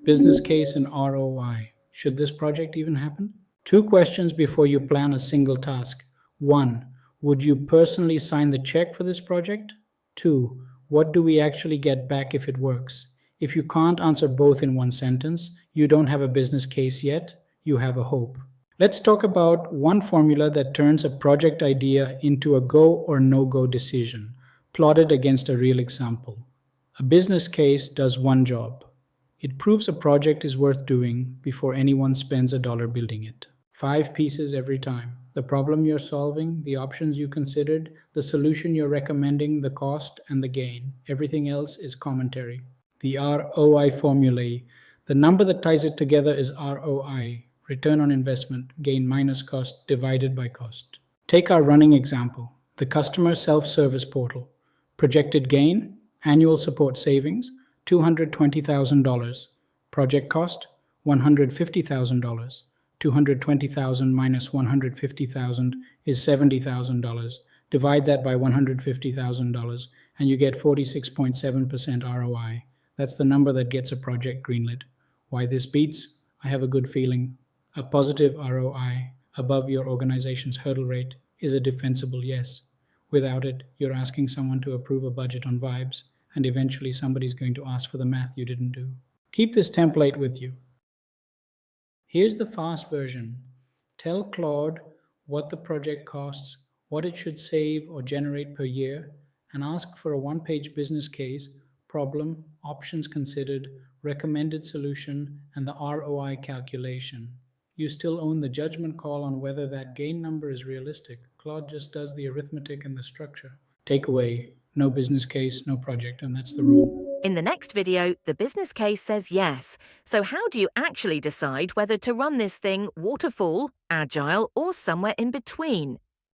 Business case and ROI. Should this project even happen? Two questions before you plan a single task. One, would you personally sign the check for this project? Two, what do we actually get back if it works? If you can't answer both in one sentence, you don't have a business case yet, you have a hope. Let's talk about one formula that turns a project idea into a go or no go decision, plotted against a real example. A business case does one job. It proves a project is worth doing before anyone spends a dollar building it. 5 pieces every time. The problem you're solving, the options you considered, the solution you're recommending, the cost, and the gain. Everything else is commentary. The ROI formulae. The number that ties it together is ROI, return on investment, gain minus cost divided by cost. Take our running example, the customer self-service portal. Projected gain, annual support savings, $220,000. Project cost, $150,000. 220,000 minus 150,000 is $70,000. Divide that by $150,000 and you get 46.7% ROI. That's the number that gets a project greenlit. Why this beats? I have a good feeling. A positive ROI above your organization's hurdle rate is a defensible yes. Without it, you're asking someone to approve a budget on vibes, and eventually somebody's going to ask for the math you didn't do. Keep this template with you. Here's the fast version. Tell Claude what the project costs, what it should save or generate per year, and ask for a one-page business case, problem, options considered, recommended solution, and the ROI calculation. You still own the judgment call on whether that gain number is realistic. Claude just does the arithmetic and the structure. Takeaway, no business case, no project, and that's the rule. In the next video, the business case says yes. So how do you actually decide whether to run this thing waterfall, agile, or somewhere in between?